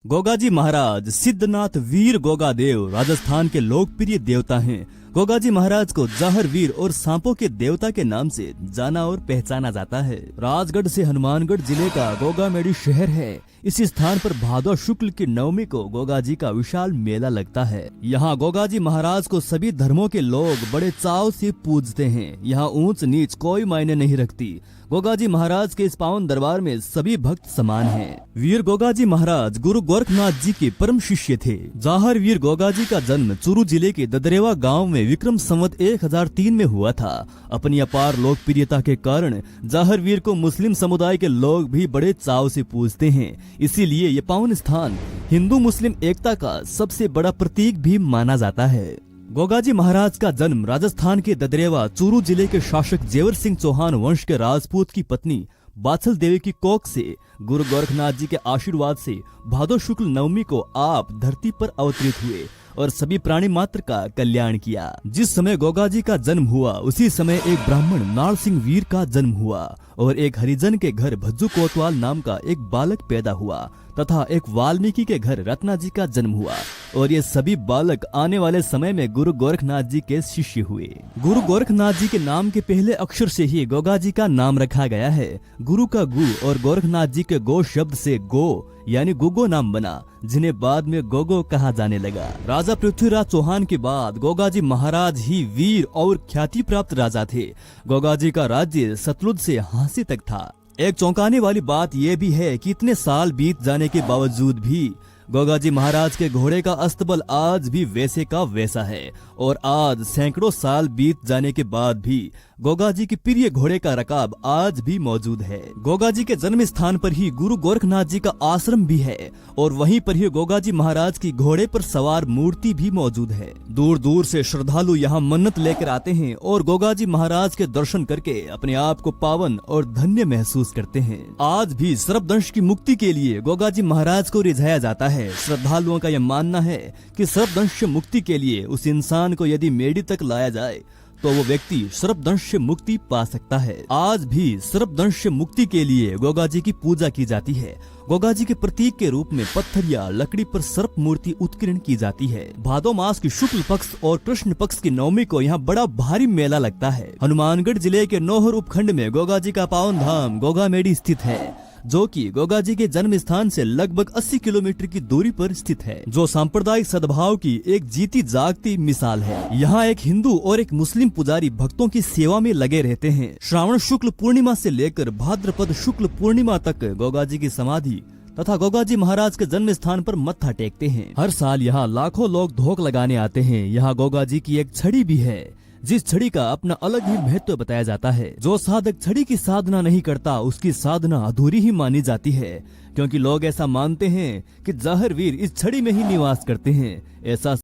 गोगाजी महाराज सिद्धनाथ वीर गोगादेव राजस्थान के लोकप्रिय देवता हैं। गोगाजी महाराज को जाहर वीर और सांपों के देवता के नाम से जाना और पहचाना जाता है। राजगढ़ से हनुमानगढ़ जिले का गोगामेडी शहर है। इस स्थान पर भादौ शुक्ल की नवमी को गोगाजी का विशाल मेला लगता है। यहाँ गोगाजी महाराज को सभी धर्मों के लोग बड़े चाव से पूजते हैं। यहाँ ऊंच नीच कोई मायने नहीं रखती। गोगाजी महाराज के इस पावन दरबार में सभी भक्त समान हैं। वीर गोगाजी महाराज गुरु गोरखनाथ जी के परम शिष्य थे। जाहर वीर गोगाजी का जन्म चूरू जिले के ददरेवा गांव में विक्रम संवत 1003 में हुआ था। अपनी अपार लोकप्रियता के कारण जाहर वीर को मुस्लिम समुदाय के लोग भी बड़े चाव से पूजते हैं। इसीलिए ये पावन स्थान हिंदू मुस्लिम एकता का सबसे बड़ा प्रतीक भी माना जाता है। गोगाजी महाराज का जन्म राजस्थान के ददरेवा चूरू जिले के शासक जेवर सिंह चौहान वंश के राजपूत की पत्नी बाछल देवी की कोख से गुरु गोरखनाथ जी के आशीर्वाद से भादौ शुक्ल नवमी को आप धरती पर अवतरित हुए और सभी प्राणी मात्र का कल्याण किया। जिस समय गोगाजी का जन्म हुआ उसी समय एक ब्राह्मण नाल सिंह वीर का जन्म हुआ और एक हरिजन के घर भज्जू कोतवाल नाम का एक बालक पैदा हुआ तथा एक वाल्मीकि के घर रत्ना जी का जन्म हुआ और ये सभी बालक आने वाले समय में गुरु गोरखनाथ जी के शिष्य हुए। गुरु गोरखनाथ जी के नाम के पहले अक्षर से ही गोगाजी का नाम रखा गया है। गुरु का गु और गोरखनाथ जी के गो शब्द से गो यानी गुगो नाम बना, जिन्हें बाद में गोगो कहा जाने लगा। राजा पृथ्वीराज चौहान के बाद गोगाजी महाराज ही वीर और ख्याति प्राप्त राजा थे। गोगाजी का राज्य सतलुज से हांसी तक था। एक चौंकाने वाली बात यह भी है कि इतने साल बीत जाने के बावजूद भी गोगाजी महाराज के घोड़े का अस्तबल आज भी वैसे का वैसा है और आज सैकड़ों साल बीत जाने के बाद भी गोगाजी के प्रिय घोड़े का रकाब आज भी मौजूद है। गोगाजी के जन्म स्थान पर ही गुरु गोरखनाथ जी का आश्रम भी है और वहीं पर ही गोगाजी महाराज की घोड़े पर सवार मूर्ति भी मौजूद है। दूर दूर से श्रद्धालु यहाँ मन्नत लेकर आते हैं और गोगाजी महाराज के दर्शन करके अपने आप को पावन और धन्य महसूस करते हैं। आज भी सर्पदंश की मुक्ति के लिए गोगाजी महाराज को रिझाया जाता है। श्रद्धालुओं का यह मानना है कि सर्पदंश से मुक्ति के लिए उस इंसान को यदि मेडी तक लाया जाए तो वो व्यक्ति सर्पदंश से मुक्ति पा सकता है। आज भी सर्पदंश से मुक्ति के लिए गोगाजी की पूजा की जाती है। गोगाजी के प्रतीक के रूप में पत्थर या लकड़ी पर सर्प मूर्ति उत्कीर्ण की जाती है। भादौ मास की शुक्ल पक्ष और कृष्ण पक्ष की नवमी को यहाँ बड़ा भारी मेला लगता है। हनुमानगढ़ जिले के नौहर उपखंड में गोगाजी का पावन धाम गोगामेडी स्थित है, जो कि गोगाजी के जन्म स्थान से लगभग 80 किलोमीटर की दूरी पर स्थित है, जो सांप्रदायिक सद्भाव की एक जीती जागती मिसाल है। यहाँ एक हिंदू और एक मुस्लिम पुजारी भक्तों की सेवा में लगे रहते हैं। श्रावण शुक्ल पूर्णिमा से लेकर भाद्रपद शुक्ल पूर्णिमा तक गोगाजी की समाधि तथा गोगाजी महाराज के जन्म स्थान पर मत्था टेकते हैं। हर साल यहाँ लाखों लोग धोख लगाने आते हैं। यहाँ गोगाजी की एक छड़ी भी है, जिस छड़ी का अपना अलग ही महत्व बताया जाता है। जो साधक छड़ी की साधना नहीं करता उसकी साधना अधूरी ही मानी जाती है, क्योंकि लोग ऐसा मानते हैं कि जाहर वीर इस छड़ी में ही निवास करते हैं। ऐसा